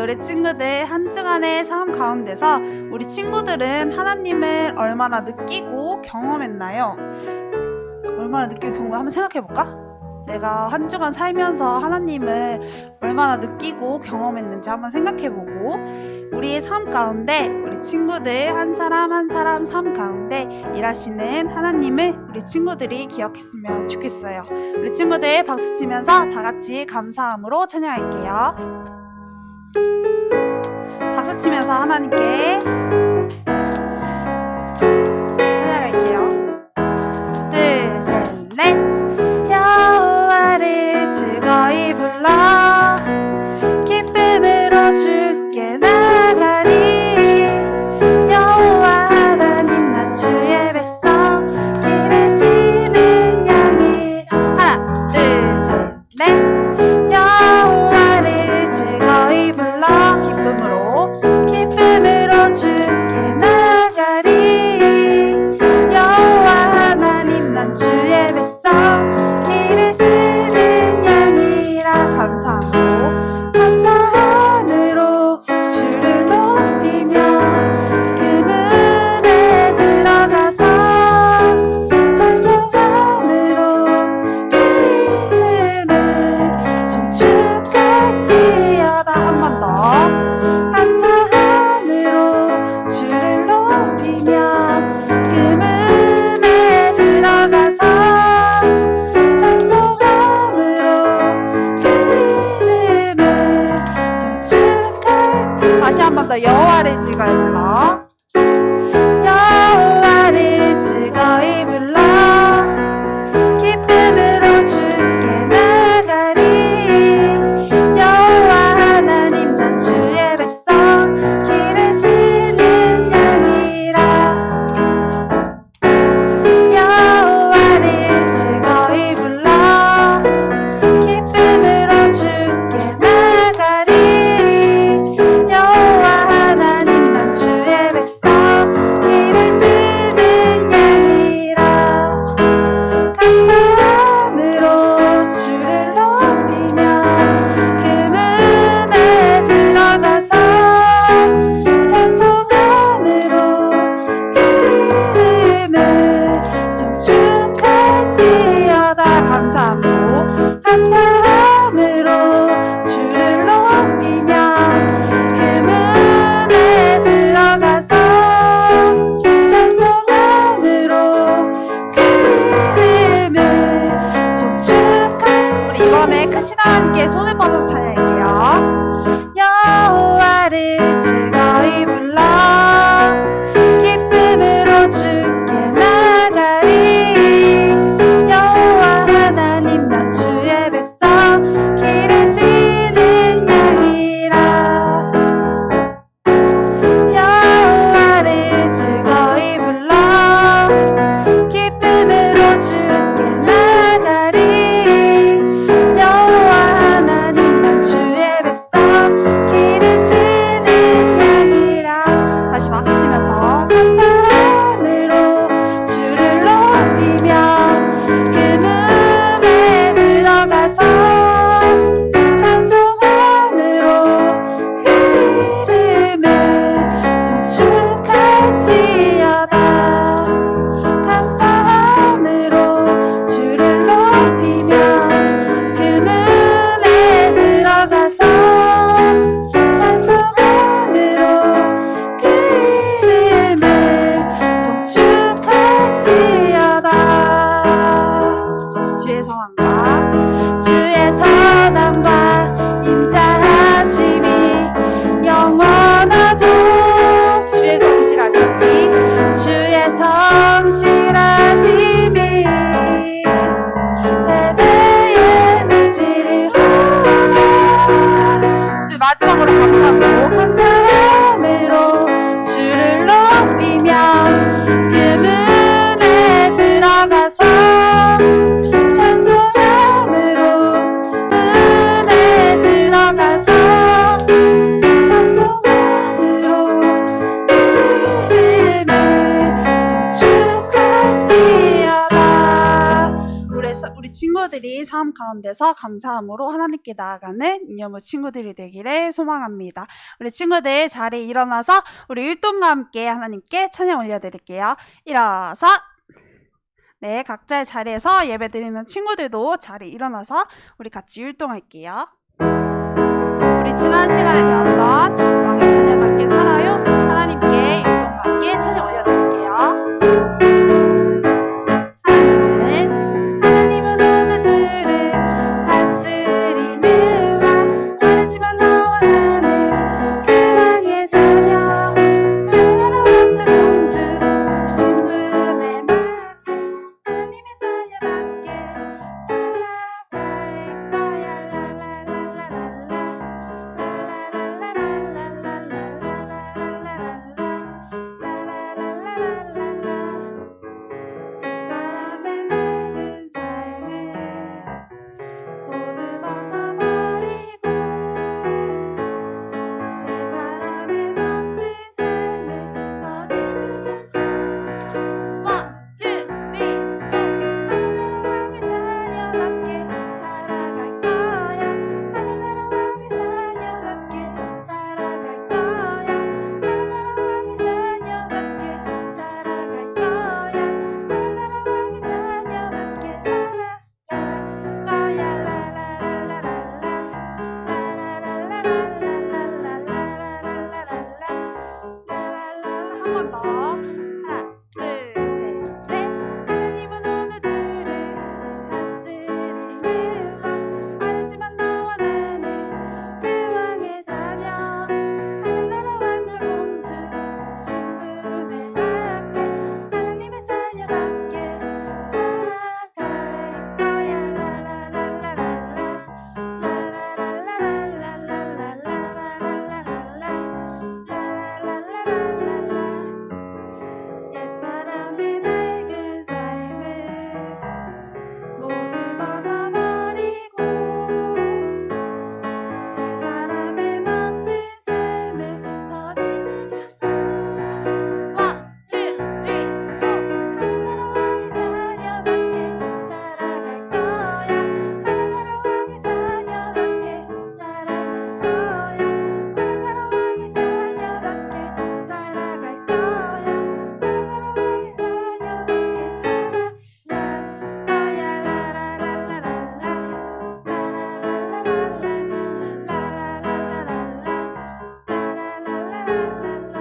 우리 친구들 한 주간의 삶 가운데서 우리 친구들은 하나님을 얼마나 느끼고 경험했나요? 얼마나 느끼고 경험을 한번 생각해볼까? 내가 한 주간 살면서 하나님을 얼마나 느끼고 경험했는지 한번 생각해보고 우리의 삶 가운데 우리 친구들 한 사람 한 사람 삶 가운데 일하시는 하나님을 우리 친구들이 기억했으면 좋겠어요. 우리 친구들 박수치면서 다같이 감사함으로 찬양할게요. 박수치면서 하나님께 찬양할게요. 둘, 셋, 넷. 여호와를 즐거이 불러 기쁨으로 주께 나가리. 여호와 하나님 나 주의 백성 기르시는 양이. 하나 둘 셋 넷. 여호와를 즐거이 불러 기쁨으로 주께 나가리. 여호와 하나님 난 주의 백성 기르시는 양이라. 감사함으로 주를 높이며 그 문에 들어가서 찬송함으로 그 이름을 송축할지어다. 한 번 더. 감사함으로 주를 높이며 그 문에 들어가서 찬송함으로 그 이름을 송축할지. 다시 한 번 더. 여호와를 즐거이 불러. 여호와를 즐거이 불러 기쁨으로 주께 나가리. 여호와 하나님 난 주의 백성 기르시는 양이라. 여호와를 즐거이 불러 기쁨으로 주께 나가리. 여호와 하나님 난 주의 백성 삶 가운데서 감사함으로 하나님께 나아가는 이념의 친구들이 되기를 소망합니다. 우리 친구들 자리에 일어나서 우리 율동과 함께 하나님께 찬양 올려드릴게요. 일어서 네, 각자의 자리에서 예배드리는 친구들도 자리에 일어나서 우리 같이 율동할게요. 우리 지난 시간에 배웠던 왕의 자녀답게 살아요. 하나님께 율동과 함께 찬양 올려드릴게요. 하나님은 온 우주를 다스리는 왕, 하지만 너와 나는 그 왕의 자녀, 하늘나라 왕자 공주 신분의 마귀, 하나님의 자녀답게 살아갈 거야. 이 사람의 낡은 삶을 모두 벗어버리고 새 사람의 멋진 삶을 더디면서 One, two, three, four. 하늘나라 왕의 자녀답게 살아갈 거야. 하늘나라 왕의 자녀답게 살아갈 거야. 하늘나라 왕의 자녀답게 살아갈 거야. 하늘나라 왕의 자녀답게 살아갈 거야. 한 번 더. 하나, 둘, 셋, 넷. 하나님은 온 우주를 다스리는 왕, 하지만 너와 나는 그 왕의 자녀, 하늘나라 왕자 공주 신분의 마귀, 하나님의 자녀답게 살아갈 거야. 옛사람의 낡은 삶을 모두 벗어버리고 새 사람의 멋진 삶을 더디면서 One, two, three, four. 하늘나라 왕의 자녀답게 살아갈 거야. 하늘나라 왕의 자녀답게 살아갈 거야. 하늘나라 왕의 자녀답게 살아갈 거야. 하늘나라 왕의 자녀답게 살아갈 거야.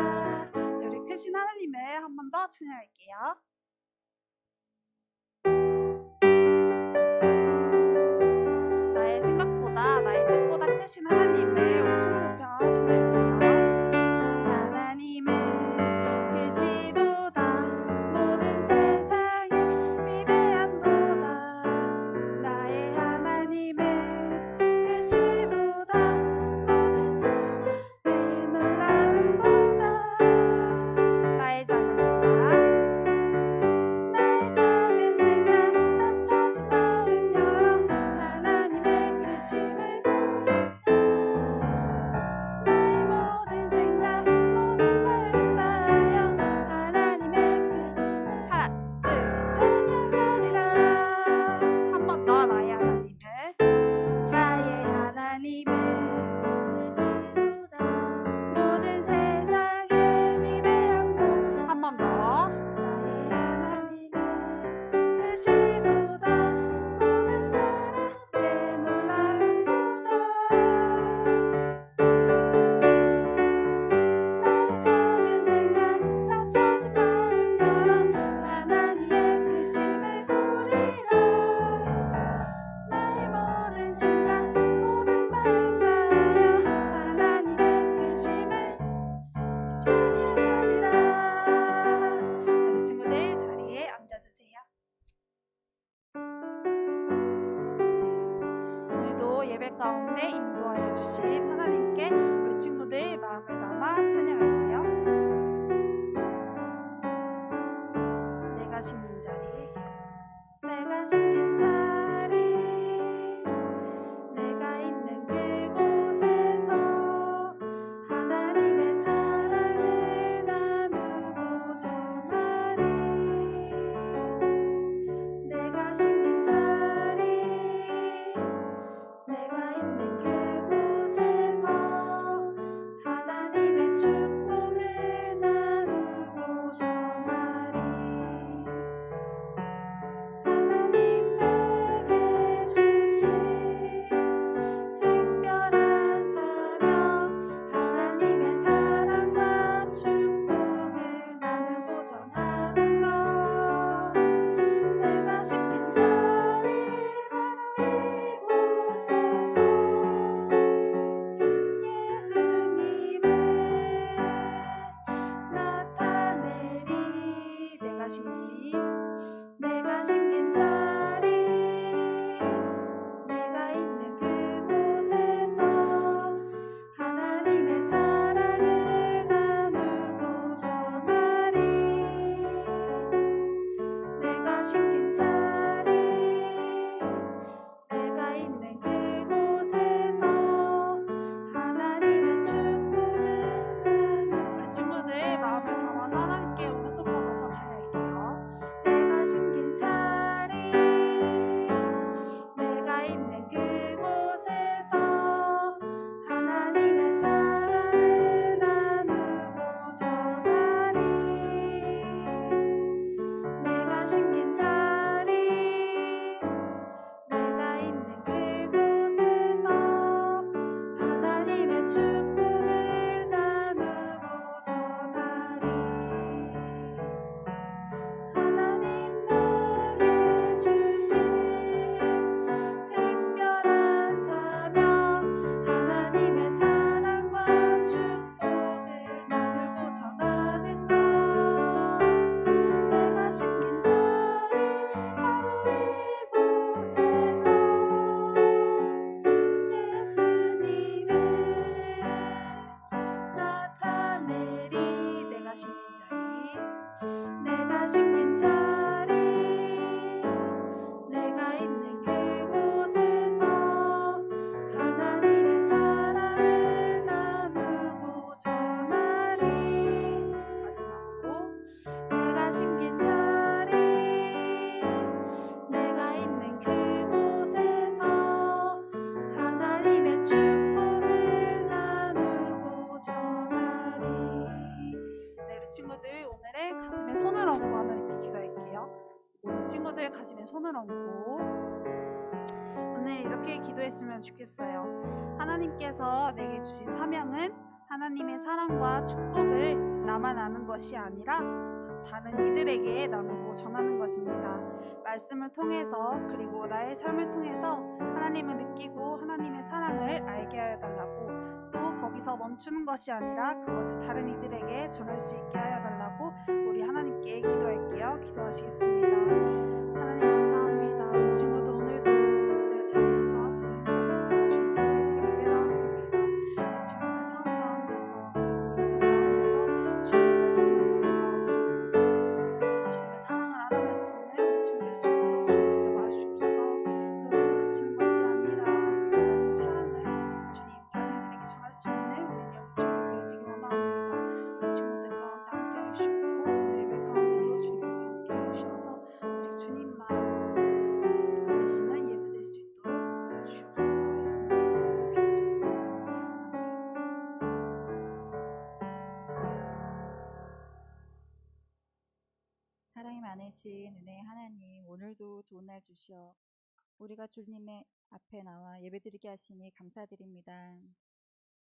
우리 크신 하나님을 한 번 더 찬양할게요. 나의 생각보다 나의 뜻보다 크신 하나님을 우리 손을 높여 찬양할게요. 하나님은 크시도다 모든 세상의 위대함보다 나의 하나님은 크시도다 모든 사람의 놀라움보다 나의 작은 생각 나의 작은 생각 감춰진 마음 열어 하나님의 크심을 가슴에 손을 얹고 하나님께 기도할게요. 모든 친구들 가슴에 손을 얹고 오늘 이렇게 기도했으면 좋겠어요. 하나님께서 내게 주신 사명은 하나님의 사랑과 축복을 나만 아는 것이 아니라 다른 이들에게 나누고 전하는 것입니다. 말씀을 통해서 그리고 나의 삶을 통해서 하나님을 느끼고 하나님의 사랑을 알게 하여 달라고, 또 거기서 멈추는 것이 아니라 그것을 다른 이들에게 전할 수 있게 하여 달라고 우리 하나님께 기도할게요. 기도하시겠습니다. 하나님 감사합니다. 우리 친구도 오늘도 각자의 자리에서 그런 자리에서 주님 예배드리고 예배 나왔습니다. 우리 친구들 삶 가운데서 인생 가운데서 주님의 말씀을 통해서 그리고 주님의 사랑을 알아갈 수 있는 우리 친구들 될 수 있도록 주님 붙잡아 주옵소서. 그것에서 그치는 것이 아니라 그 사랑을 주님 다른 이들에게 전할 수 있는 우리 영우 친구들 되어지기 원합니다. 우리 친구들 가운데 함께 해주시고 오늘 예배 가운데도 주님께서 함께 해주셔서 오직 주님만 되시는 예배 될 수 있도록 하여 주옵소서. 예수님의 이름으로 기도드렸습니다. 사랑이 많으신 은혜의 하나님, 오늘도 좋은 날 주시어 우리가 주님의 앞에 나와 예배드리게 하시니 감사드립니다.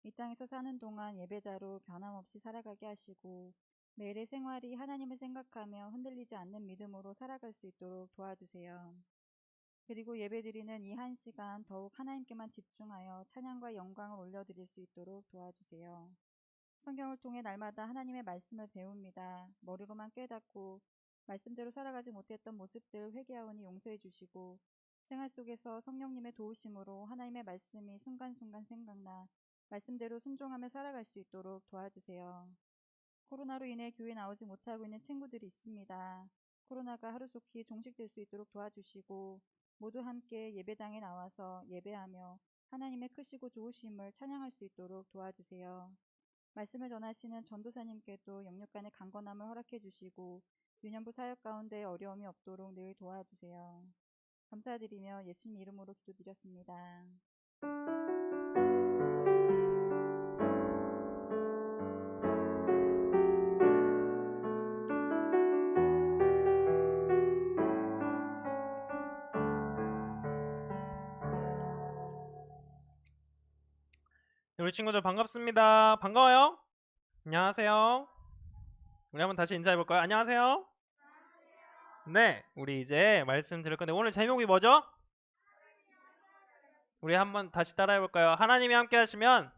이 땅에서 사는 동안 예배자로 변함없이 살아가게 하시고 매일의 생활이 하나님을 생각하며 흔들리지 않는 믿음으로 살아갈 수 있도록 도와주세요. 그리고 예배드리는 이 한 시간 더욱 하나님께만 집중하여 찬양과 영광을 올려드릴 수 있도록 도와주세요. 성경을 통해 날마다 하나님의 말씀을 배웁니다. 머리로만 깨닫고 말씀대로 살아가지 못했던 모습들 회개하오니 용서해 주시고 생활 속에서 성령님의 도우심으로 하나님의 말씀이 순간순간 생각나 말씀대로 순종하며 살아갈 수 있도록 도와주세요. 코로나로 인해 교회 나오지 못하고 있는 친구들이 있습니다. 코로나가 하루속히 종식될 수 있도록 도와주시고 모두 함께 예배당에 나와서 예배하며 하나님의 크시고 좋으심을 찬양할 수 있도록 도와주세요. 말씀을 전하시는 전도사님께도 영육간의 강건함을 허락해 주시고 유년부 사역 가운데 어려움이 없도록 늘 도와주세요. 감사드리며 예수님 이름으로 기도드렸습니다. 우리 친구들 반갑습니다. 반가워요. 안녕하세요. 우리 한번 다시 인사해볼까요? 안녕하세요. 네, 우리 이제 말씀 드릴 건데 오늘 제목이 뭐죠? 우리 한번 다시 따라해볼까요? 하나님이 함께 하시면.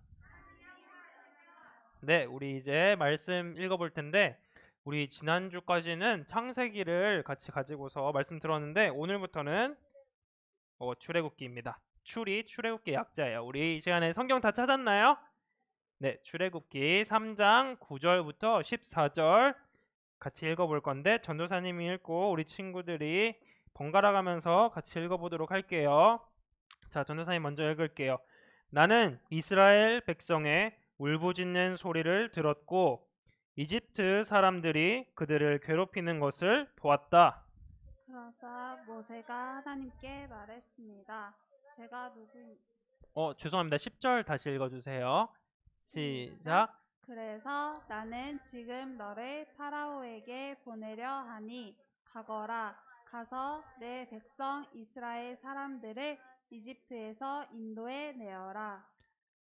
네, 우리 이제 말씀 읽어볼 텐데 우리 지난주까지는 창세기를 같이 가지고서 말씀 들었는데 오늘부터는 출애굽기입니다. 출애굽기 약자예요. 우리 이 시간에 성경 다 찾았나요? 네, 출애굽기 3장 9절부터 14절 같이 읽어볼 건데 전도사님이 읽고 우리 친구들이 번갈아 가면서 같이 읽어보도록 할게요. 자, 전도사님 먼저 읽을게요. 나는 이스라엘 백성의 울부짖는 소리를 들었고 이집트 사람들이 그들을 괴롭히는 것을 보았다. 그러자 모세가 하나님께 말했습니다. 제가 누구인 죄송합니다. 10절 다시 읽어주세요. 시작. 그래서 나는 지금 너를 파라오에게 보내려 하니 가거라. 가서 내 백성 이스라엘 사람들을 이집트에서 인도해 내어라.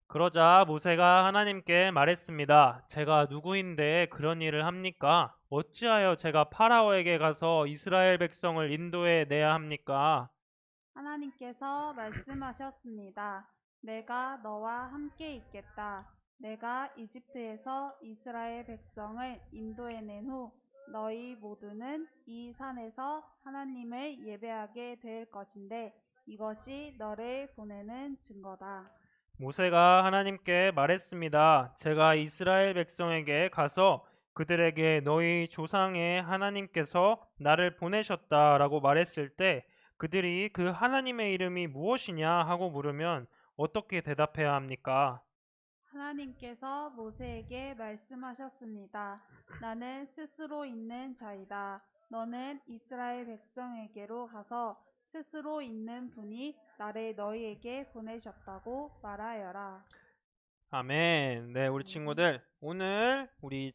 그러자 모세가 하나님께 말했습니다. 제가 누구인데 그런 일을 합니까? 어찌하여 제가 파라오에게 가서 이스라엘 백성을 인도해 내야 합니까? 하나님께서 말씀하셨습니다. 내가 너와 함께 있겠다. 내가 이집트에서 이스라엘 백성을 인도해낸 후 너희 모두는 이 산에서 하나님을 예배하게 될 것인데 이것이 너를 보내는 증거다. 모세가 하나님께 말했습니다. 제가 이스라엘 백성에게 가서 그들에게 너희 조상의 하나님께서 나를 보내셨다라고 말했을 때 그들이 그 하나님의 이름이 무엇이냐 하고 물으면 어떻게 대답해야 합니까? 하나님께서 모세에게 말씀하셨습니다. 나는 스스로 있는 자이다. 너는 이스라엘 백성에게로 가서 스스로 있는 분이 나를 너희에게 보내셨다고 말하여라. 아멘. 네, 우리 친구들 오늘 우리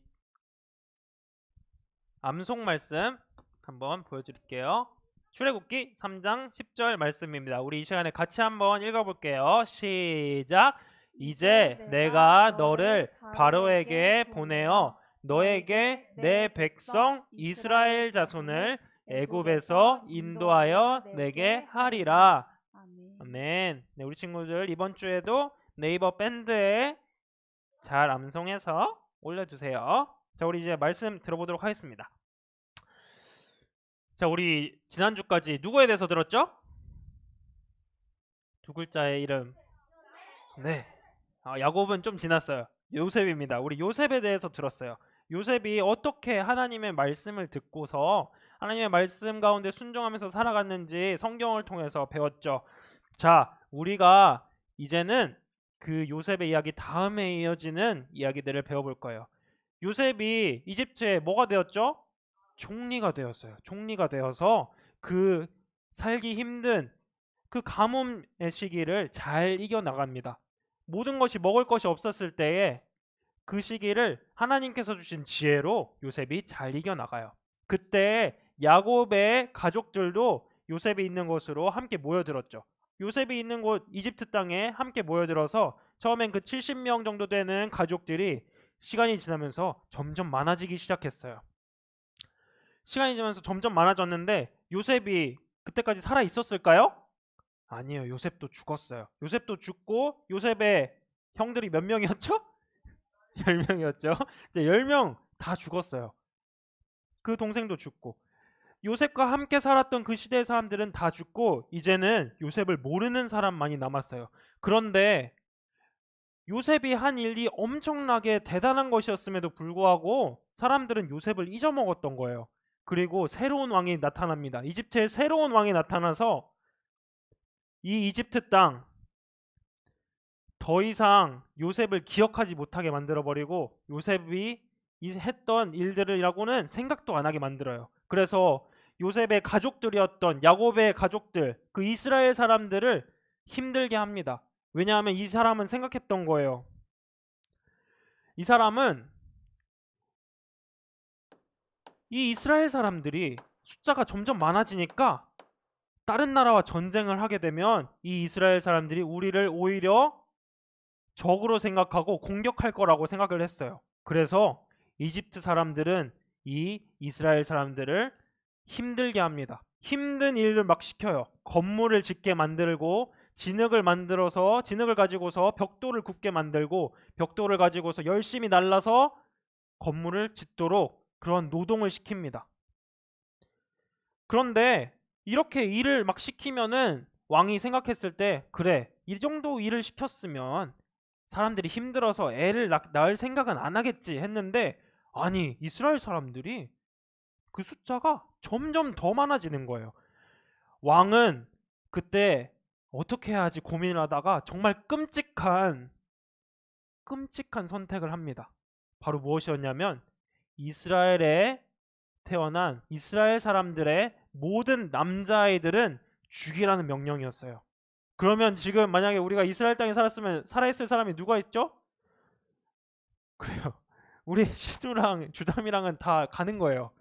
암송 말씀 한번 보여드릴게요. 출애굽기 3장 10절 말씀입니다. 우리 이 시간에 같이 한번 읽어볼게요. 시작. 이제 내가 너를 바로에게 보내어 너에게 내 백성 이스라엘 자손을 애굽에서 인도하여 내게 하리라. 아멘. 아멘. 네, 우리 친구들 이번 주에도 네이버 밴드에 잘 암송해서 올려주세요. 자, 우리 이제 말씀 들어보도록 하겠습니다. 자, 우리 지난주까지 누구에 대해서 들었죠? 두 글자의 이름. 네. 야곱은 좀 지났어요. 요셉입니다. 우리 요셉에 대해서 들었어요. 요셉이 어떻게 하나님의 말씀을 듣고서 하나님의 말씀 가운데 순종하면서 살아갔는지 성경을 통해서 배웠죠. 자, 우리가 이제는 그 요셉의 이야기 다음에 이어지는 이야기들을 배워볼 거예요. 요셉이 이집트에 뭐가 되었죠? 총리가 되었어요. 총리가 되어서 그 살기 힘든 그 가뭄의 시기를 잘 이겨나갑니다. 모든 것이 먹을 것이 없었을 때에 그 시기를 하나님께서 주신 지혜로 요셉이 잘 이겨나가요. 그때 야곱의 가족들도 요셉이 있는 곳으로 함께 모여들었죠. 요셉이 있는 곳 이집트 땅에 함께 모여들어서 처음엔 그 70명 정도 되는 가족들이 시간이 지나면서 점점 많아지기 시작했어요. 시간이 지나면서 점점 많아졌는데 요셉이 그때까지 살아 있었을까요? 아니에요. 요셉도 죽었어요. 요셉도 죽고 요셉의 형들이 몇 명이었죠? 10명이었죠. 이제 10명 다 죽었어요. 그 동생도 죽고 요셉과 함께 살았던 그 시대의 사람들은 다 죽고 이제는 요셉을 모르는 사람만이 남았어요. 그런데 요셉이 한 일이 엄청나게 대단한 것이었음에도 불구하고 사람들은 요셉을 잊어먹었던 거예요. 그리고 새로운 왕이 나타납니다. 이집트에 새로운 왕이 나타나서 이 이집트 땅 더 이상 요셉을 기억하지 못하게 만들어버리고 요셉이 했던 일들이라고는 생각도 안 하게 만들어요. 그래서 요셉의 가족들이었던 야곱의 가족들, 그 이스라엘 사람들을 힘들게 합니다. 왜냐하면 이 사람은 생각했던 거예요. 이 사람은 이 이스라엘 사람들이 숫자가 점점 많아지니까 다른 나라와 전쟁을 하게 되면 이 이스라엘 사람들이 우리를 오히려 적으로 생각하고 공격할 거라고 생각을 했어요. 그래서 이집트 사람들은 이 이스라엘 사람들을 힘들게 합니다. 힘든 일을 막 시켜요. 건물을 짓게 만들고 진흙을 만들어서 진흙을 가지고서 벽돌을 굽게 만들고 벽돌을 가지고서 열심히 날라서 건물을 짓도록 그런 노동을 시킵니다. 그런데 이렇게 일을 막 시키면은 왕이 생각했을 때 그래, 이 정도 일을 시켰으면 사람들이 힘들어서 애를 낳을 생각은 안 하겠지 했는데 아니, 이스라엘 사람들이 그 숫자가 점점 더 많아지는 거예요. 왕은 그때 어떻게 해야지 고민을 하다가 정말 끔찍한 선택을 합니다. 바로 무엇이었냐면 이스라엘에 태어난 이스라엘 사람들의 모든 남자아이들은 죽이라는 명령이었어요. 그러면 지금 만약에 우리가 이스라엘 땅에 살았으면 살아있을 사람이 누가 있죠? 그래요. 우리 신우랑 주담이랑은 다 가는 거예요.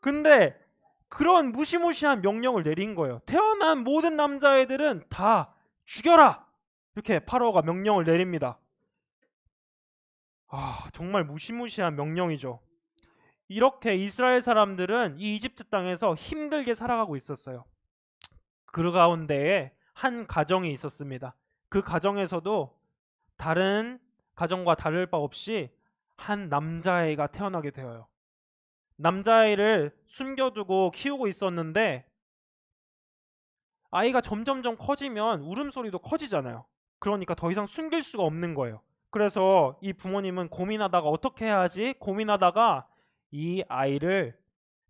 근데 그런 무시무시한 명령을 내린 거예요. 태어난 모든 남자애들은 다 죽여라! 이렇게 파라오가 명령을 내립니다. 정말 무시무시한 명령이죠. 이렇게 이스라엘 사람들은 이 이집트 땅에서 힘들게 살아가고 있었어요. 그 가운데에 한 가정이 있었습니다. 그 가정에서도 다른 가정과 다를 바 없이 한 남자아이가 태어나게 되어요. 남자아이를 숨겨두고 키우고 있었는데 아이가 점점점 커지면 울음소리도 커지잖아요. 그러니까 더 이상 숨길 수가 없는 거예요. 그래서 이 부모님은 고민하다가 어떻게 해야지 고민하다가 이 아이를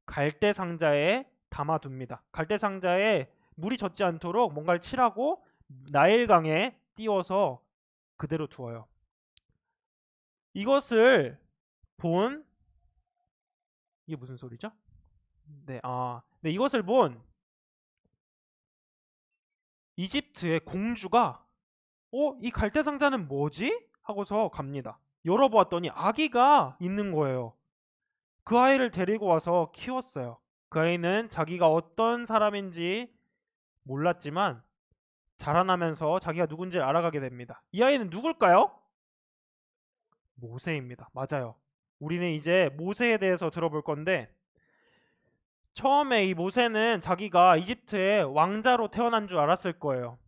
갈대 상자에 담아둡니다. 갈대 상자에 물이 젖지 않도록 뭔가를 칠하고 나일강에 띄워서 그대로 두어요. 이것을 본 이게 무슨 소리죠? 네, 이것을 본 이집트의 공주가 이 갈대 상자는 뭐지? 하고서 갑니다. 열어보았더니 아기가 있는 거예요. 그 아이를 데리고 와서 키웠어요. 그 아이는 자기가 어떤 사람인지 몰랐지만 자라나면서 자기가 누군지 알아가게 됩니다. 이 아이는 누굴까요? 모세입니다. 맞아요. 우리는 이제 모세에 대해서 들어볼 건데, 처음에 이 모세는 자기가 이집트의 왕자로 태어난 줄 알았을 거예요.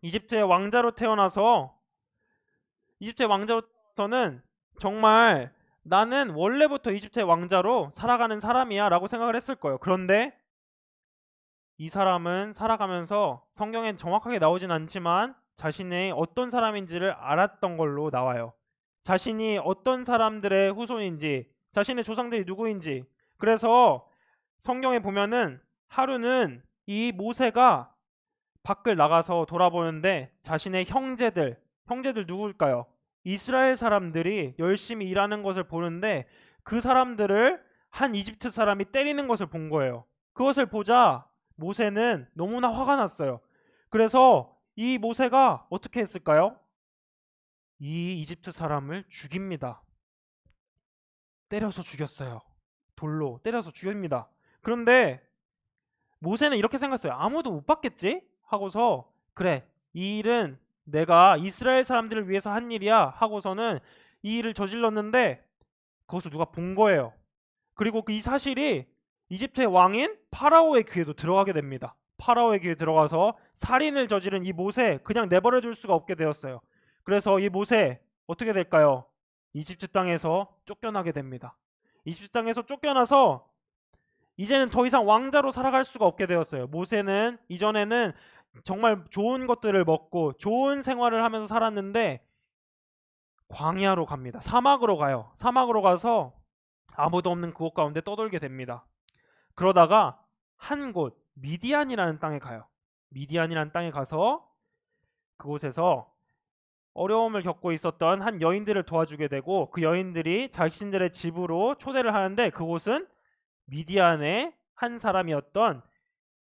이집트의 왕자로 태어나서 이집트의 왕자로서는 정말 나는 원래부터 이집트의 왕자로 살아가는 사람이야 라고 생각을 했을 거예요. 그런데 이 사람은 살아가면서 성경엔 정확하게 나오진 않지만 자신이 어떤 사람인지를 알았던 걸로 나와요. 자신이 어떤 사람들의 후손인지, 자신의 조상들이 누구인지. 그래서 성경에 보면은 하루는 이 모세가 밖을 나가서 돌아보는데 자신의 형제들 누굴까요? 이스라엘 사람들이 열심히 일하는 것을 보는데 그 사람들을 한 이집트 사람이 때리는 것을 본 거예요. 그것을 보자 모세는 너무나 화가 났어요. 그래서 이 모세가 어떻게 했을까요? 이 이집트 사람을 죽입니다. 때려서 죽였어요. 돌로 때려서 죽입니다. 그런데 모세는 이렇게 생각했어요. 아무도 못 봤겠지? 하고서 그래, 이 일은 내가 이스라엘 사람들을 위해서 한 일이야 하고서는 이 일을 저질렀는데 그것을 누가 본 거예요. 그리고 이 사실이 이집트의 왕인 파라오의 귀에도 들어가게 됩니다. 파라오의 귀에 들어가서 살인을 저지른 이 모세 그냥 내버려 둘 수가 없게 되었어요. 그래서 이 모세 어떻게 될까요? 이집트 땅에서 쫓겨나게 됩니다. 이집트 땅에서 쫓겨나서 이제는 더 이상 왕자로 살아갈 수가 없게 되었어요. 모세는 이전에는 정말 좋은 것들을 먹고 좋은 생활을 하면서 살았는데 광야로 갑니다. 사막으로 가요. 사막으로 가서 아무도 없는 그곳 가운데 떠돌게 됩니다. 그러다가 한 곳 미디안이라는 땅에 가요. 미디안이라는 땅에 가서 그곳에서 어려움을 겪고 있었던 한 여인들을 도와주게 되고 그 여인들이 자신들의 집으로 초대를 하는데 그곳은 미디안의 한 사람이었던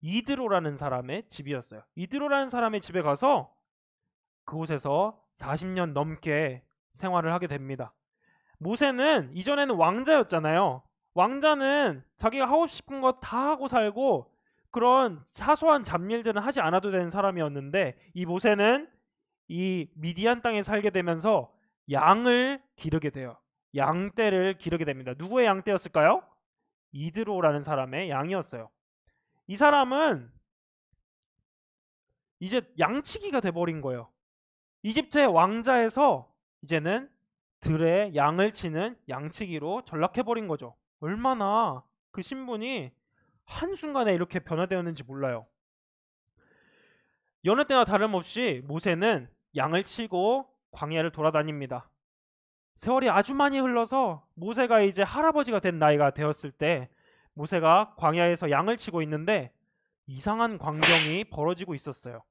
이드로라는 사람의 집이었어요. 이드로라는 사람의 집에 가서 그곳에서 40년 넘게 생활을 하게 됩니다. 모세는 이전에는 왕자였잖아요. 왕자는 자기가 하고 싶은 거 다 하고 살고 그런 사소한 잡일들은 하지 않아도 되는 사람이었는데 이 모세는 이 미디안 땅에 살게 되면서 양을 기르게 돼요. 양떼를 기르게 됩니다. 누구의 양떼였을까요? 이드로라는 사람의 양이었어요. 이 사람은 이제 양치기가 돼버린 거예요. 이집트의 왕자에서 이제는 들에 양을 치는 양치기로 전락해버린 거죠. 얼마나 그 신분이 한순간에 이렇게 변화되었는지 몰라요. 여느 때와 다름없이 모세는 양을 치고 광야를 돌아다닙니다. 세월이 아주 많이 흘러서 모세가 이제 할아버지가 된 나이가 되었을 때 모세가 광야에서 양을 치고 있는데 이상한 광경이 벌어지고 있었어요.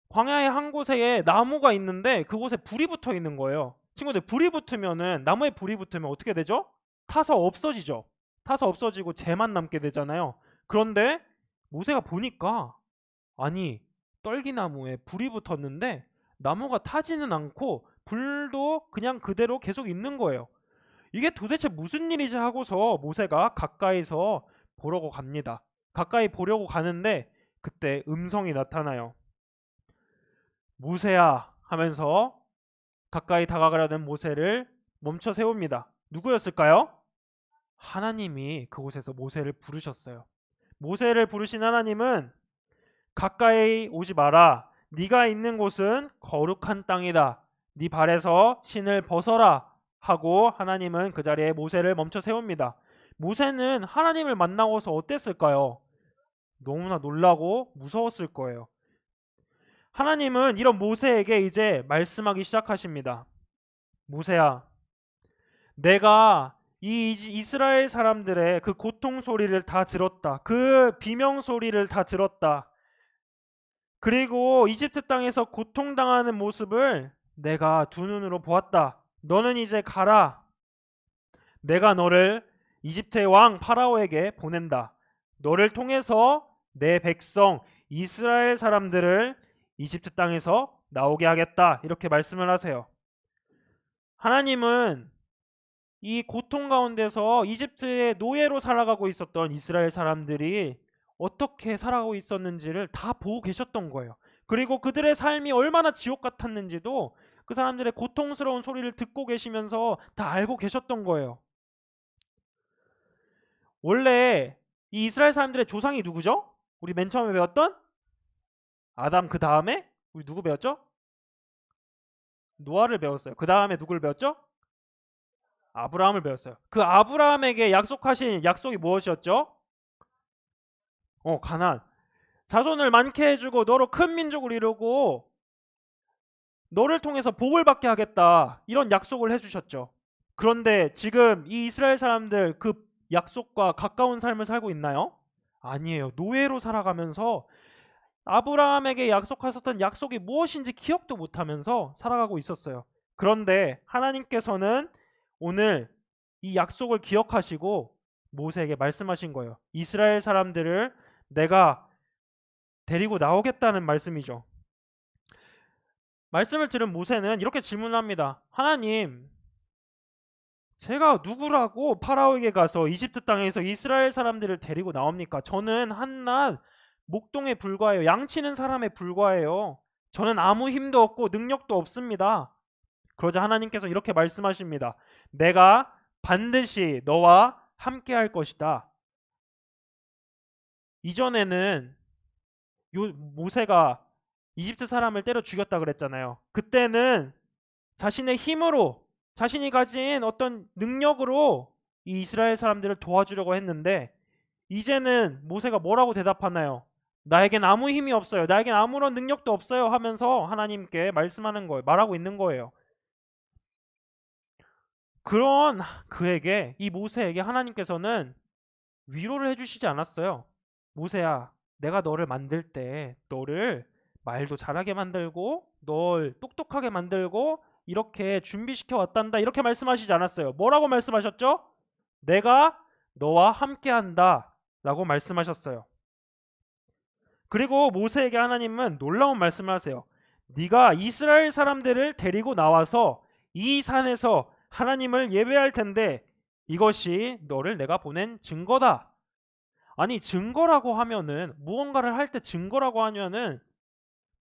광야의 한 곳에 나무가 있는데 그곳에 불이 붙어 있는 거예요. 친구들, 불이 붙으면은 나무에 불이 붙으면 어떻게 되죠? 타서 없어지죠. 타서 없어지고 재만 남게 되잖아요. 그런데 모세가 보니까 아니, 떨기나무에 불이 붙었는데 나무가 타지는 않고 불도 그냥 그대로 계속 있는 거예요. 이게 도대체 무슨 일이지 하고서 모세가 가까이서 보려고 갑니다. 가까이 보려고 가는데 그때 음성이 나타나요. 모세야 하면서 가까이 다가가려는 모세를 멈춰 세웁니다. 누구였을까요? 하나님이 그곳에서 모세를 부르셨어요. 모세를 부르신 하나님은 가까이 오지 마라. 네가 있는 곳은 거룩한 땅이다. 네 발에서 신을 벗어라 하고 하나님은 그 자리에 모세를 멈춰 세웁니다. 모세는 하나님을 만나고서 어땠을까요? 너무나 놀라고 무서웠을 거예요. 하나님은 이런 모세에게 이제 말씀하기 시작하십니다. 모세야, 내가 이 이스라엘 사람들의 그 고통 소리를 다 들었다. 그 비명 소리를 다 들었다. 그리고 이집트 땅에서 고통당하는 모습을 내가 두 눈으로 보았다. 너는 이제 가라. 내가 너를 이집트의 왕 파라오에게 보낸다. 너를 통해서 내 백성 이스라엘 사람들을 이집트 땅에서 나오게 하겠다. 이렇게 말씀을 하세요. 하나님은 이 고통 가운데서 이집트의 노예로 살아가고 있었던 이스라엘 사람들이 어떻게 살아가고 있었는지를 다 보고 계셨던 거예요. 그리고 그들의 삶이 얼마나 지옥 같았는지도 그 사람들의 고통스러운 소리를 듣고 계시면서 다 알고 계셨던 거예요. 원래 이 이스라엘 사람들의 조상이 누구죠? 우리 맨 처음에 배웠던 아담, 그 다음에 우리 누구 배웠죠? 노아를 배웠어요. 그 다음에 누구를 배웠죠? 아브라함을 배웠어요. 그 아브라함에게 약속하신 약속이 무엇이었죠? 가나안. 자손을 많게 해주고 너로 큰 민족을 이루고 너를 통해서 복을 받게 하겠다, 이런 약속을 해주셨죠. 그런데 지금 이 이스라엘 사람들 그 약속과 가까운 삶을 살고 있나요? 아니에요. 노예로 살아가면서 아브라함에게 약속하셨던 약속이 무엇인지 기억도 못하면서 살아가고 있었어요. 그런데 하나님께서는 오늘 이 약속을 기억하시고 모세에게 말씀하신 거예요. 이스라엘 사람들을 내가 데리고 나오겠다는 말씀이죠. 말씀을 들은 모세는 이렇게 질문합니다. 하나님, 제가 누구라고 파라오에게 가서 이집트 땅에서 이스라엘 사람들을 데리고 나옵니까? 저는 한낱 목동에 불과해요. 양치는 사람에 불과해요. 저는 아무 힘도 없고 능력도 없습니다. 그러자 하나님께서 이렇게 말씀하십니다. 내가 반드시 너와 함께 할 것이다. 이전에는 모세가 이집트 사람을 때려 죽였다 그랬잖아요. 그때는 자신의 힘으로, 자신이 가진 어떤 능력으로 이 이스라엘 사람들을 도와주려고 했는데, 이제는 모세가 뭐라고 대답하나요? 나에겐 아무 힘이 없어요. 나에겐 아무런 능력도 없어요 하면서 하나님께 말씀하는 거예요. 말하고 있는 거예요. 그런 그에게, 이 모세에게 하나님께서는 위로를 해주시지 않았어요. 모세야, 내가 너를 만들 때 너를 말도 잘하게 만들고 널 똑똑하게 만들고 이렇게 준비시켜 왔단다, 이렇게 말씀하시지 않았어요. 뭐라고 말씀하셨죠? 내가 너와 함께한다 라고 말씀하셨어요. 그리고 모세에게 하나님은 놀라운 말씀을 하세요. 네가 이스라엘 사람들을 데리고 나와서 이 산에서 하나님을 예배할 텐데 이것이 너를 내가 보낸 증거다. 아니, 증거라고 하면은, 무언가를 할 때 증거라고 하면은,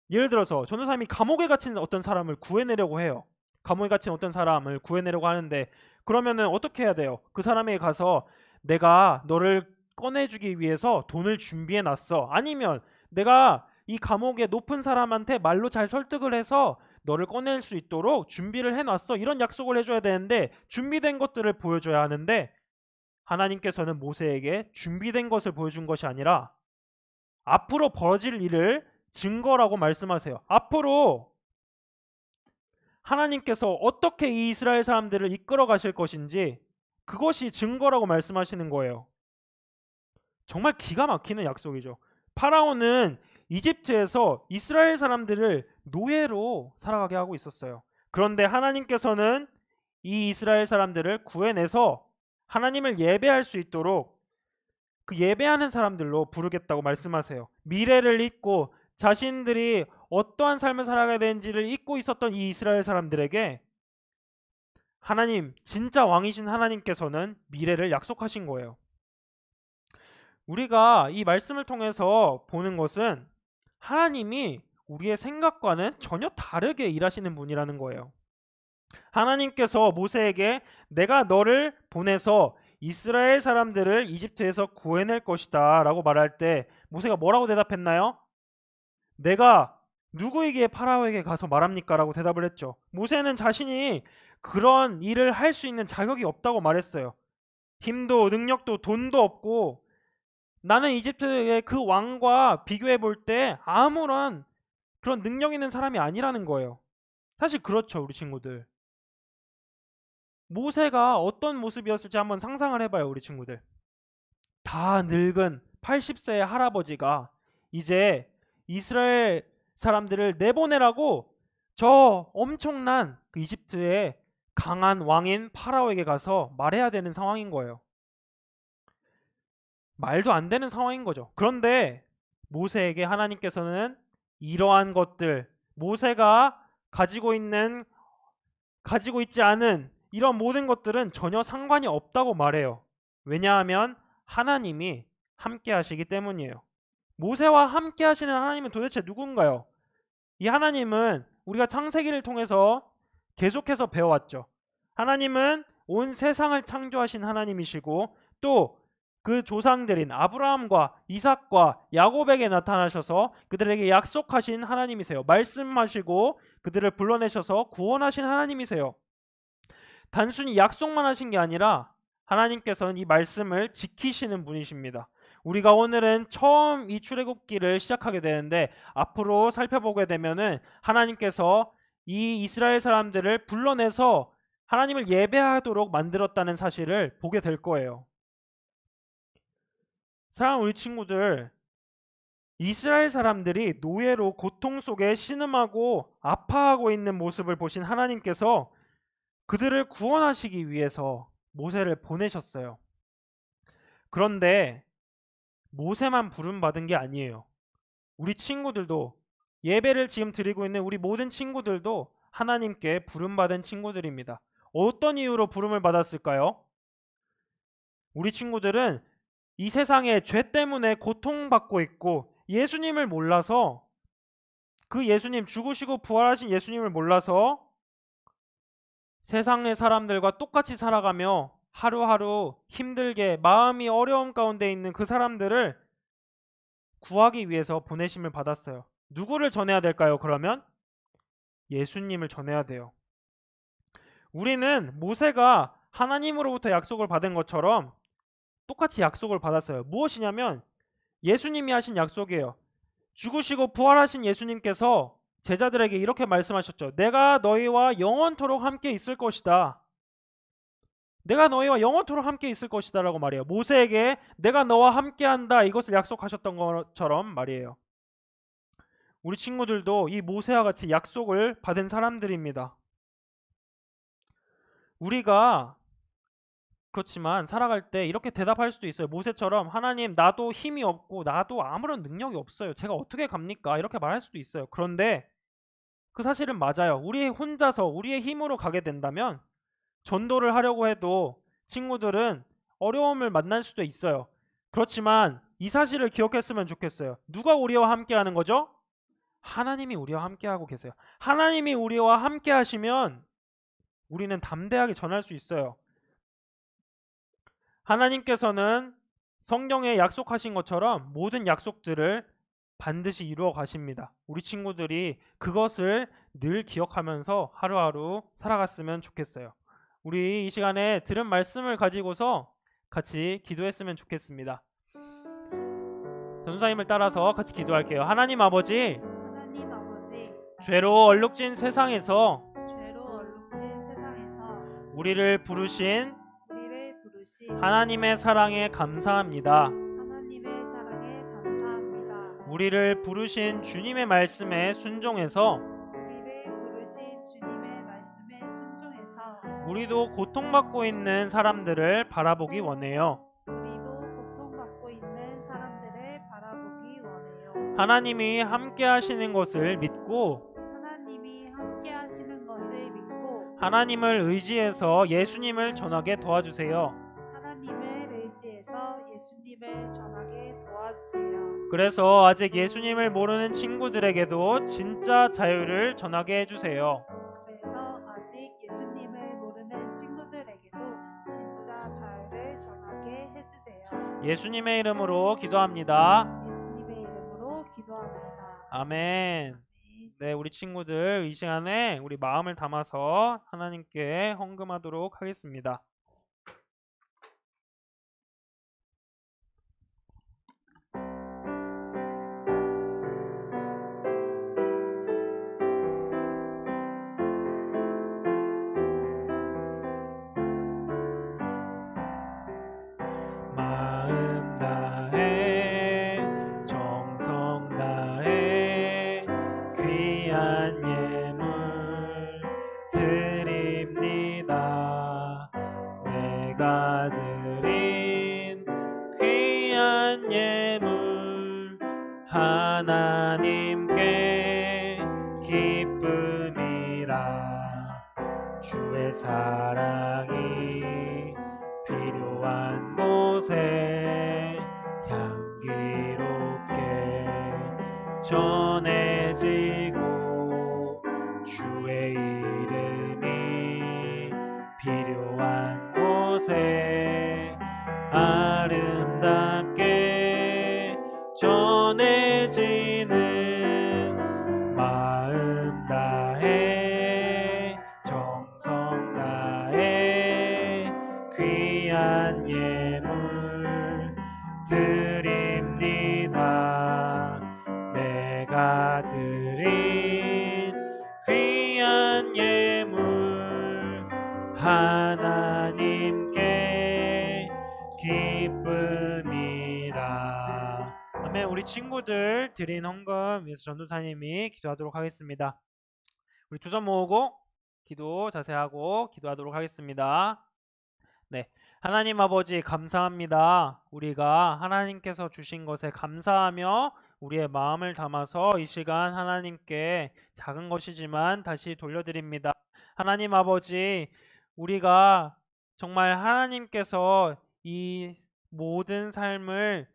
예를 들어서 전도사님이 감옥에 갇힌 어떤 사람을 구해내려고 해요. 감옥에 갇힌 어떤 사람을 구해내려고 하는데, 그러면은 어떻게 해야 돼요? 그 사람에게 가서 내가 너를 꺼내주기 위해서 돈을 준비해놨어, 아니면 내가 이 감옥의 높은 사람한테 말로 잘 설득을 해서 너를 꺼낼 수 있도록 준비를 해놨어, 이런 약속을 해줘야 되는데, 준비된 것들을 보여줘야 하는데, 하나님께서는 모세에게 준비된 것을 보여준 것이 아니라 앞으로 벌어질 일을 증거라고 말씀하세요. 앞으로 하나님께서 어떻게 이 이스라엘 사람들을 이끌어 가실 것인지, 그것이 증거라고 말씀하시는 거예요. 정말 기가 막히는 약속이죠. 파라오는 이집트에서 이스라엘 사람들을 노예로 살아가게 하고 있었어요. 그런데 하나님께서는 이 이스라엘 사람들을 구해내서 하나님을 예배할 수 있도록 그 예배하는 사람들로 부르겠다고 말씀하세요. 미래를 잊고 자신들이 어떠한 삶을 살아가야 되는지를 잊고 있었던 이 이스라엘 사람들에게 하나님, 진짜 왕이신 하나님께서는 미래를 약속하신 거예요. 우리가 이 말씀을 통해서 보는 것은 하나님이 우리의 생각과는 전혀 다르게 일하시는 분이라는 거예요. 하나님께서 모세에게 내가 너를 보내서 이스라엘 사람들을 이집트에서 구해낼 것이다 라고 말할 때 모세가 뭐라고 대답했나요? 내가 누구에게, 파라오에게 가서 말합니까? 라고 대답을 했죠. 모세는 자신이 그런 일을 할 수 있는 자격이 없다고 말했어요. 힘도 능력도 돈도 없고 나는 이집트의 그 왕과 비교해 볼 때 아무런 그런 능력 있는 사람이 아니라는 거예요. 사실 그렇죠, 우리 친구들. 모세가 어떤 모습이었을지 한번 상상을 해봐요, 우리 친구들. 다 늙은 80세의 할아버지가 이제 이스라엘 사람들을 내보내라고 저 엄청난 그 이집트의 강한 왕인 파라오에게 가서 말해야 되는 상황인 거예요. 말도 안 되는 상황인 거죠. 그런데 모세에게 하나님께서는 이러한 것들, 모세가 가지고 있지 않은 이런 모든 것들은 전혀 상관이 없다고 말해요. 왜냐하면 하나님이 함께 하시기 때문이에요. 모세와 함께 하시는 하나님은 도대체 누군가요? 이 하나님은 우리가 창세기를 통해서 계속해서 배워왔죠. 하나님은 온 세상을 창조하신 하나님이시고 또 그 조상들인 아브라함과 이삭과 야곱에게 나타나셔서 그들에게 약속하신 하나님이세요. 말씀하시고 그들을 불러내셔서 구원하신 하나님이세요. 단순히 약속만 하신 게 아니라 하나님께서는 이 말씀을 지키시는 분이십니다. 우리가 오늘은 처음 이 출애굽기를 시작하게 되는데 앞으로 살펴보게 되면은 하나님께서 이 이스라엘 사람들을 불러내서 하나님을 예배하도록 만들었다는 사실을 보게 될 거예요. 사랑하는 우리 친구들, 이스라엘 사람들이 노예로 고통 속에 신음하고 아파하고 있는 모습을 보신 하나님께서 그들을 구원하시기 위해서 모세를 보내셨어요. 그런데 모세만 부름받은 게 아니에요. 우리 친구들도, 예배를 지금 드리고 있는 우리 모든 친구들도 하나님께 부름받은 친구들입니다. 어떤 이유로 부름을 받았을까요? 우리 친구들은 이 세상에 죄 때문에 고통받고 있고 예수님을 몰라서, 그 예수님, 죽으시고 부활하신 예수님을 몰라서 세상의 사람들과 똑같이 살아가며 하루하루 힘들게 마음이 어려움 가운데 있는 그 사람들을 구하기 위해서 보내심을 받았어요. 누구를 전해야 될까요? 그러면 예수님을 전해야 돼요. 우리는 모세가 하나님으로부터 약속을 받은 것처럼 똑같이 약속을 받았어요. 무엇이냐면 예수님이 하신 약속이에요. 죽으시고 부활하신 예수님께서 제자들에게 이렇게 말씀하셨죠. 내가 너희와 영원토록 함께 있을 것이다. 내가 너희와 영원토록 함께 있을 것이다 라고 말해요. 모세에게 내가 너와 함께 한다, 이것을 약속하셨던 것처럼 말이에요. 우리 친구들도 이 모세와 같이 약속을 받은 사람들입니다. 우리가 그렇지만 살아갈 때 이렇게 대답할 수도 있어요. 모세처럼 하나님, 나도 힘이 없고 나도 아무런 능력이 없어요. 제가 어떻게 갑니까? 이렇게 말할 수도 있어요. 그런데 그 사실은 맞아요. 우리 혼자서 우리의 힘으로 가게 된다면 전도를 하려고 해도 친구들은 어려움을 만날 수도 있어요. 그렇지만 이 사실을 기억했으면 좋겠어요. 누가 우리와 함께 하는 거죠? 하나님이 우리와 함께 하고 계세요. 하나님이 우리와 함께 하시면 우리는 담대하게 전할 수 있어요. 하나님께서는 성경에 약속하신 것처럼 모든 약속들을 반드시 이루어 가십니다. 우리 친구들이 그것을 늘 기억하면서 하루하루 살아갔으면 좋겠어요. 우리 이 시간에 들은 말씀을 가지고서 같이 기도했으면 좋겠습니다. 전도사님을 따라서 같이 기도할게요. 하나님 아버지, 죄로 얼룩진 세상에서 우리를 부르신 하나님의 사랑에 감사합니다. 우리를 부르신 주님의 말씀에 순종해서 우리도 고통받고 있는 사람들을 바라보기 원해요. 하나님이 함께 하시는 것을 믿고 하나님을 의지해서 예수님을 전하게 도와주세요. 그래서 아직 예수님을 모르는 친구들에게도 진짜 자유를 전하게 해주세요. 예수님의 이름으로 기도합니다. 아멘. 네, 우리 친구들 이 시간에 우리 마음을 담아서 하나님께 헌금하도록 하겠습니다. 마음 다해 정성 다해 귀한 예물 드립니다. 주의 사랑이 필요한 곳에 향기롭게 전해지고 주의 이름이 필요한 곳에 아름답게 전해지는 마음 다해 정성 다해 귀한 예물 드립니다. 내가 드린 귀한 예물 하나님께 기쁨이라. 아멘. 우리 친구들 드린 헌금 위해서 전도사님이 기도하도록 하겠습니다. 우리 두 손 모으고 기도 자세하고 기도하도록 하겠습니다. 네, 하나님 아버지 감사합니다. 우리가 하나님께서 주신 것에 감사하며 우리의 마음을 담아서 이 시간 하나님께 작은 것이지만 다시 돌려드립니다. 하나님 아버지, 우리가 정말 하나님께서 이 모든 삶을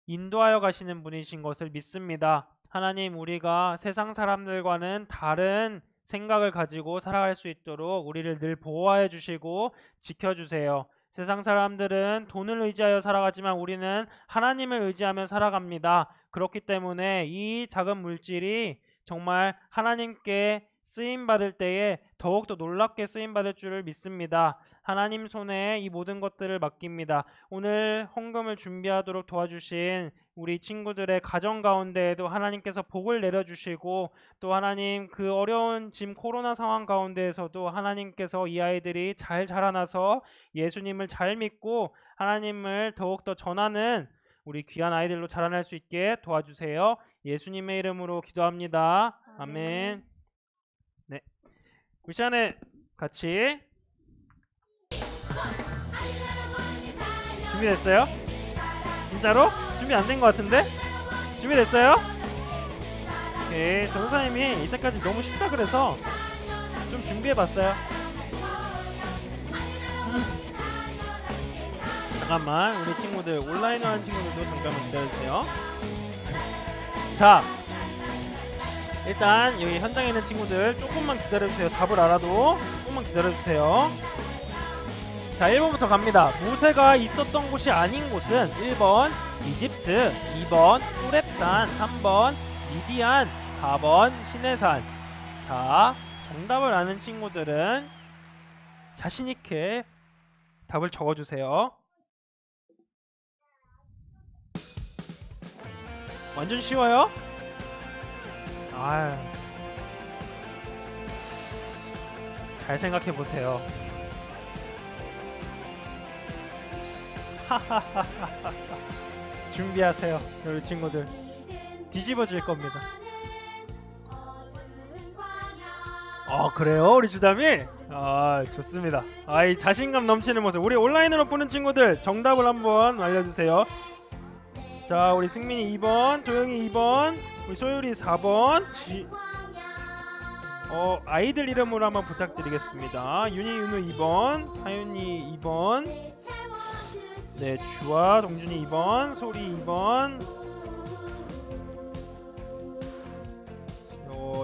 인도하여 가시는 분이신 것을 믿습니다. 하나님, 우리가 세상 사람들과는 다른 생각을 가지고 살아갈 수 있도록 우리를 늘 보호하여 주시고 지켜주세요. 세상 사람들은 돈을 의지하여 살아가지만 우리는 하나님을 의지하며 살아갑니다. 그렇기 때문에 이 작은 물질이 정말 하나님께 쓰임받을 때에 더욱더 놀랍게 쓰임받을 줄을 믿습니다. 하나님 손에 이 모든 것들을 맡깁니다. 오늘 헌금을 준비하도록 도와주신 우리 친구들의 가정 가운데에도 하나님께서 복을 내려주시고, 또 하나님 그 어려운 지금 코로나 상황 가운데에서도 하나님께서 이 아이들이 잘 자라나서 예수님을 잘 믿고 하나님을 더욱더 전하는 우리 귀한 아이들로 자라날 수 있게 도와주세요. 예수님의 이름으로 기도합니다. 아멘. 네, 우리 시간에 같이 준비됐어요? 진짜로? 준비 안 된 것 같은데? 준비됐어요? 오케이, 전도사님이 이때까지 너무 쉽다 그래서 좀 준비해봤어요. 잠깐만, 우리 친구들 온라인으로 하는 친구들도 잠깐만 기다려주세요. 자, 일단 여기 현장에 있는 친구들 조금만 기다려주세요. 답을 알아도 조금만 기다려주세요. 자, 1번부터 갑니다. 모세가 있었던 곳이 아닌 곳은 1번 이집트, 2번 호렙산, 3번 미디안, 4번 시내산. 자, 정답을 아는 친구들은 자신있게 답을 적어주세요. 완전 쉬워요? 아유, 잘 생각해보세요. 준비하세요, 우리 친구들. 뒤집어질 겁니다. 그래요? 우리 주담이? 좋습니다. 이 자신감 넘치는 모습. 우리 온라인으로 보는 친구들 정답을 한번 알려주세요. 자, 우리 승민이 2번, 도영이 2번, 우리 소율이 4번. 아이들 이름으로 한번 부탁드리겠습니다. 윤희, 윤우 2번, 하윤이 2번, 네, 주아, 동준이 2번, 소리 2번,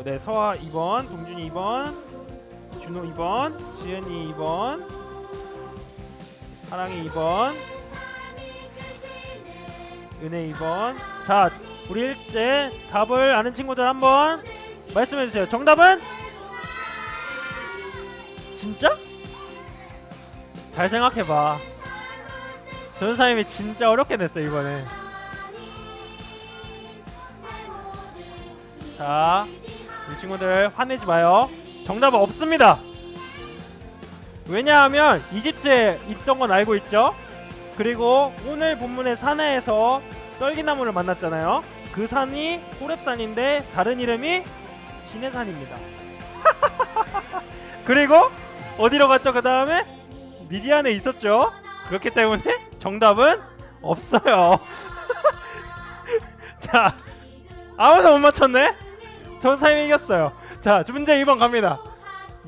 네, 서아 2번, 동준이 2번, 준호 2번, 지은이 2번, 하랑이 2번, 은혜 2번. 자, 우리 일제 답을 아는 친구들 한번 말씀해주세요. 정답은? 진짜? 잘 생각해봐. 전사님이 진짜 어렵게 냈어 이번에. 자, 우리 친구들 화내지 마요. 정답은 없습니다. 왜냐하면 이집트에 있던 건 알고 있죠? 그리고 오늘 본문의 산에서 떨기나무를 만났잖아요. 그 산이 호렙산인데 다른 이름이 시내산입니다. 그리고 어디로 갔죠? 그 다음에 미디안에 있었죠. 그렇기 때문에 정답은 없어요. 자, 아무도 못 맞췄네? 전사님이 이겼어요. 자, 문제 2번 갑니다.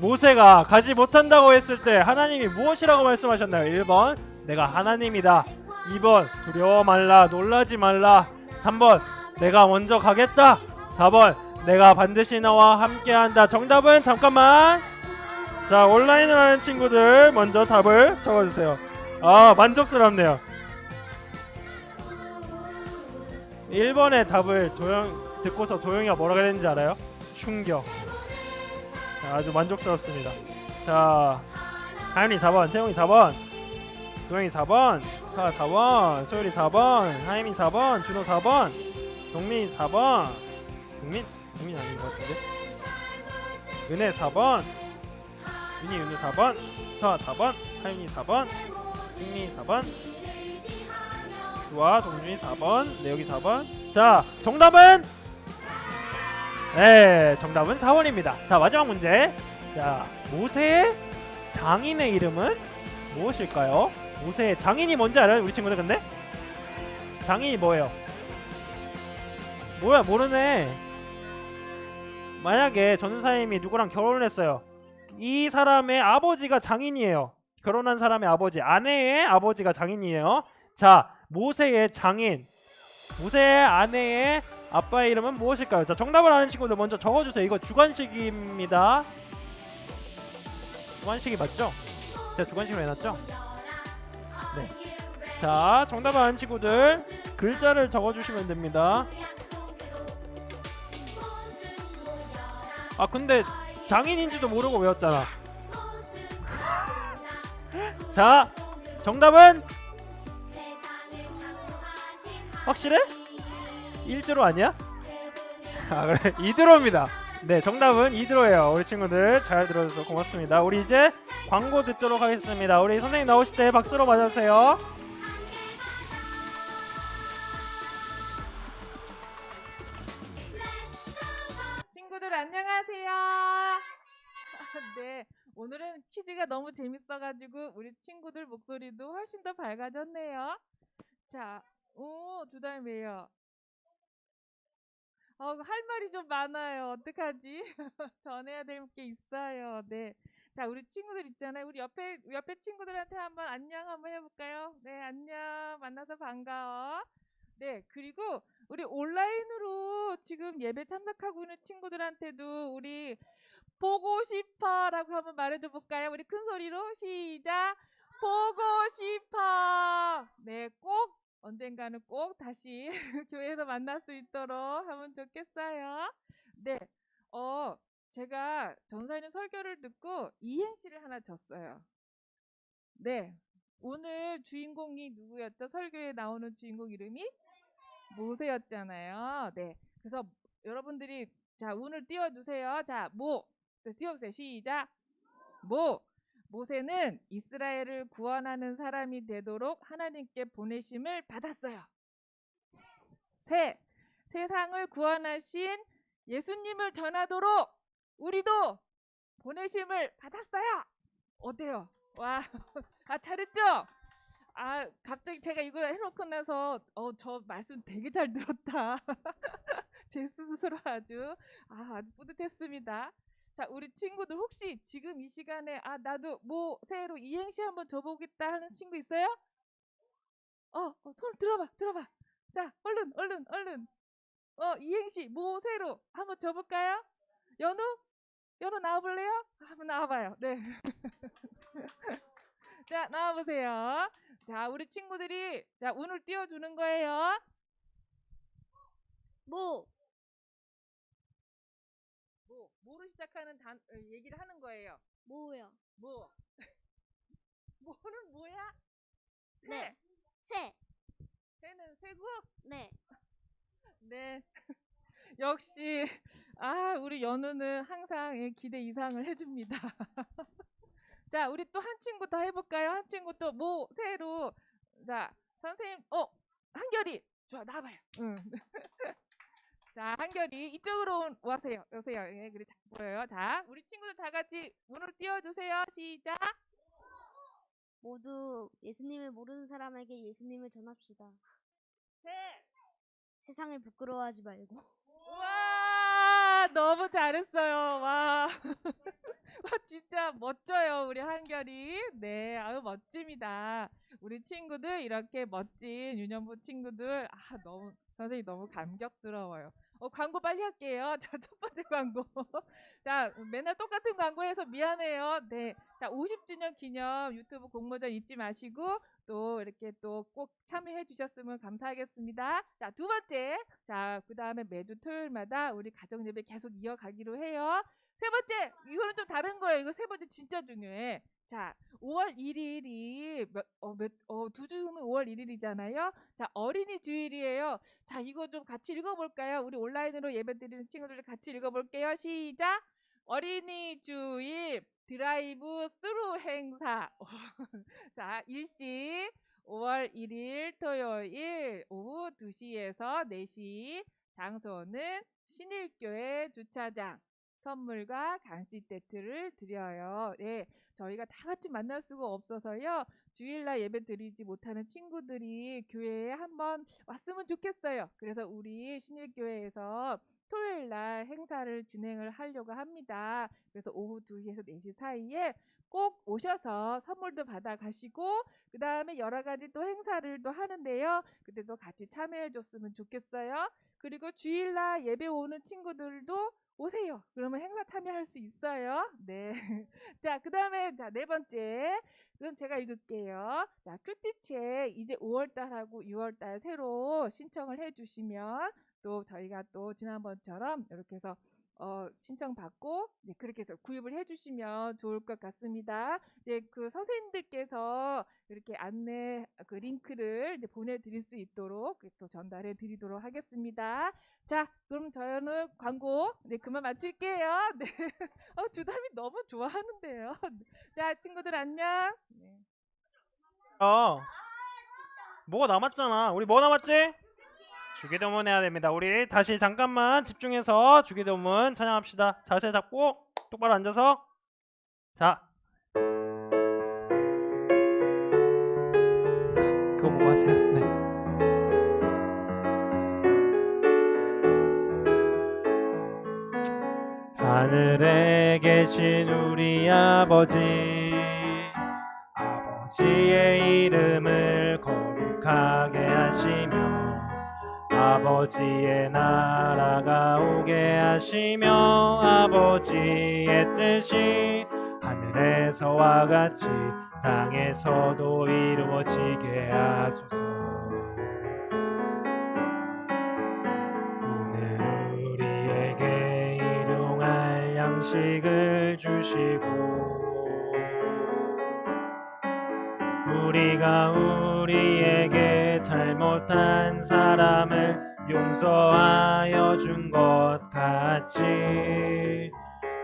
모세가 가지 못한다고 했을 때 하나님이 무엇이라고 말씀하셨나요? 1번 내가 하나님이다. 2번 두려워 말라 놀라지 말라. 3번 내가 먼저 가겠다. 4번 내가 반드시 너와 함께한다. 정답은 잠깐만. 자, 온라인을 하는 친구들 먼저 답을 적어주세요. 아, 만족스럽네요. 1번의 답을 듣고서 도영이가 뭐라고 했는지 알아요? 충격. 자, 아주 만족스럽습니다. 자, 하윤이 4번, 태용이 4번, 도영이 4번, 사 4번, 소율이 4번, 하임이 4번, 준호 4번, 동민 4번, 동민 아닌 것 같은데? 은혜 4번, 윤희 4번, 서 4번, 하윤이 4번, 승리 4번, 주아 동준이 4번, 내역이 4번. 자, 정답은 네, 정답은 4번입니다. 자, 마지막 문제. 자, 모세의 장인의 이름은 무엇일까요? 모세의 장인이 뭔지 알아요? 우리 친구들 근데? 장인이 뭐예요? 뭐야, 모르네. 만약에 전도사님이 누구랑 결혼을 했어요. 이 사람의 아버지가 장인이에요. 결혼한 사람의 아버지, 아내의 아버지가 장인이에요. 자, 모세의 장인, 모세의 아내의 아빠의 이름은 무엇일까요? 자, 정답을 아는 친구들 먼저 적어주세요. 이거 주관식입니다. 주관식이 맞죠? 제가 주관식으로 해놨죠? 네. 자, 정답을 아는 친구들 글자를 적어주시면 됩니다. 아, 근데 장인인지도 모르고 외웠잖아. 자, 정답은 확실해? 1드로 아니야? 아, 그래. 2드로입니다. 네, 정답은 2드로예요. 우리 친구들 잘 들어줘서 고맙습니다. 우리 이제 광고 듣도록 하겠습니다. 우리 선생님 나오실 때 박수로 맞아주세요. 친구들 안녕하세요. 네, 오늘은 퀴즈가 너무 재밌어가지고 우리 친구들 목소리도 훨씬 더 밝아졌네요. 자, 두 달매요. 할 말이 좀 많아요. 어떡하지? 전해야 될 게 있어요. 네. 자, 우리 친구들 있잖아요. 우리 옆에 친구들한테 한번 안녕 한번 해볼까요? 네, 안녕. 만나서 반가워. 네, 그리고 우리 온라인으로 지금 예배 참석하고 있는 친구들한테도 우리 보고 싶어라고 한번 말해줘 볼까요? 우리 큰 소리로 시작. 보고 싶어. 네, 꼭 언젠가는 꼭 다시 교회에서 만날 수 있도록 하면 좋겠어요. 네, 제가 전사님 설교를 듣고 이행시를 하나 줬어요. 네, 오늘 주인공이 누구였죠? 설교에 나오는 주인공 이름이 모세였잖아요. 네, 그래서 여러분들이 자 운을 띄워주세요. 자, 띄워주세요. 시작. 모세는 이스라엘을 구원하는 사람이 되도록 하나님께 보내심을 받았어요. 세상을 구원하신 예수님을 전하도록 우리도 보내심을 받았어요. 어때요? 와, 잘했죠? 갑자기 제가 이거 해놓고 나서 저 말씀 되게 잘 들었다. 제 스스로 아주 뿌듯했습니다. 자, 우리 친구들 혹시 지금 이 시간에 나도 모세로 이행시 한번 줘보겠다 하는 친구 있어요? 손 들어봐. 자, 얼른. 이행시 모세로 한번 줘볼까요? 연우 나와볼래요? 한번 나와봐요. 네. 자, 나와보세요. 자, 우리 친구들이 자 운을 띄워주는 거예요. 모로 시작하는 얘기를 하는 거예요. 뭐요? 모는 뭐야? 네. 새. 새는 새고? 네. 네. 역시 우리 연우는 항상 기대 이상을 해줍니다. 자, 우리 또 한 친구 더 해볼까요? 한 친구 또 모세로. 자, 선생님, 한결이. 좋아, 나와봐요. 응. 자, 한결이 이쪽으로 오세요. 예, 그래 잘 보여요. 자, 우리 친구들 다 같이 문을 띄워주세요. 시작. 모두 예수님을 모르는 사람에게 예수님을 전합시다. 셋. 세상을 부끄러워하지 말고. 우와, 와, 너무 잘했어요. 와. 와, 진짜 멋져요, 우리 한결이. 네, 아유, 멋집니다. 우리 친구들, 이렇게 멋진 유년부 친구들. 아, 너무, 선생님 너무 감격스러워요. 광고 빨리 할게요. 자, 첫 번째 광고. 자, 맨날 똑같은 광고해서 미안해요. 네. 자, 50주년 기념 유튜브 공모전 잊지 마시고, 또 이렇게 또 꼭 참여해 주셨으면 감사하겠습니다. 자, 두 번째. 자, 그 다음에 매주 토요일마다 우리 가정 예배 계속 이어가기로 해요. 세 번째, 이거는 좀 다른 거예요. 이거 세 번째 진짜 중요해. 자, 5월 1일이 두 주 후면 5월 1일이잖아요. 자, 어린이 주일이에요. 자, 이거 좀 같이 읽어볼까요? 우리 온라인으로 예배드리는 친구들 같이 읽어볼게요. 시작. 어린이 주일 드라이브 스루 행사. 자, 일시 5월 1일 토요일 오후 2시에서 4시. 장소는 신일교회 주차장. 선물과 간식 세트를 드려요. 네, 저희가 다 같이 만날 수가 없어서요. 주일날 예배 드리지 못하는 친구들이 교회에 한번 왔으면 좋겠어요. 그래서 우리 신일교회에서 토요일날 행사를 진행을 하려고 합니다. 그래서 오후 2시에서 4시 사이에 꼭 오셔서 선물도 받아 가시고, 그 다음에 여러 가지 또 행사를 또 하는데요. 그때도 같이 참여해 줬으면 좋겠어요. 그리고 주일날 예배 오는 친구들도 오세요. 그러면 행사 참여할 수 있어요. 네. 자, 그 다음에 네 번째. 그건 제가 읽을게요. 자, 큐티책 이제 5월달하고 6월달 새로 신청을 해주시면 또 저희가 또 지난번처럼 이렇게 해서 신청 받고 그렇게 해서 구입을 해주시면 좋을 것 같습니다. 이제 그 선생님들께서 이렇게 안내 그 링크를 이제 보내드릴 수 있도록 또 전달해 드리도록 하겠습니다. 자, 그럼 저는 광고 그만 마칠게요. 네. 주담이 너무 좋아하는데요. 자, 친구들 안녕. 네. 뭐가 남았잖아. 우리 뭐 남았지? 주기도문 해야 됩니다. 우리 다시 잠깐만 집중해서 주기도문 찬양합시다. 자세 잡고 똑바로 앉아서. 자, 그거 뭐 하세요? 네. 하늘에 계신 우리 아버지, 아버지의 이름을 거룩하게 하시며 아버지의 나라가 오게 하시며 아버지의 뜻이 하늘에서와 같이 땅에서도 이루어지게 하소서. 오늘 우리에게 일용할 양식을 주시고 우리가 우리에게 잘못한 사람을 용서하여 준 것 같이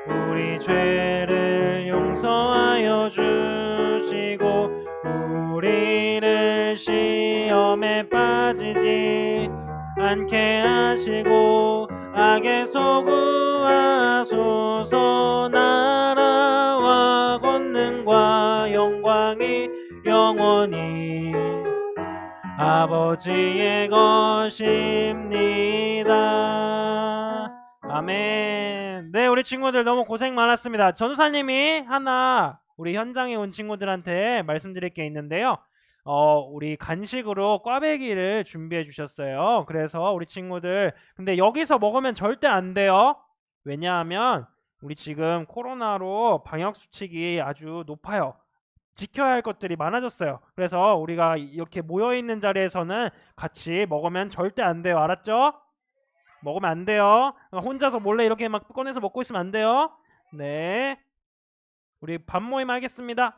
우리 죄를 용서하여 주시고 우리를 시험에 빠지지 않게 하시고 악에서 구하소서. 나라와 권능과 영광이 영원히 아버지의 것입니다. 아멘. 네, 우리 친구들 너무 고생 많았습니다. 전사님이 하나 우리 현장에 온 친구들한테 말씀드릴 게 있는데요. 우리 간식으로 꽈배기를 준비해 주셨어요. 그래서 우리 친구들 근데 여기서 먹으면 절대 안 돼요. 왜냐하면 우리 지금 코로나로 방역 수칙이 아주 높아요. 지켜야 할 것들이 많아졌어요. 그래서 우리가 이렇게 모여있는 자리에서는 같이 먹으면 절대 안 돼요. 알았죠? 먹으면 안 돼요. 혼자서 몰래 이렇게 막 꺼내서 먹고 있으면 안 돼요. 네, 우리 밥 모임 하겠습니다.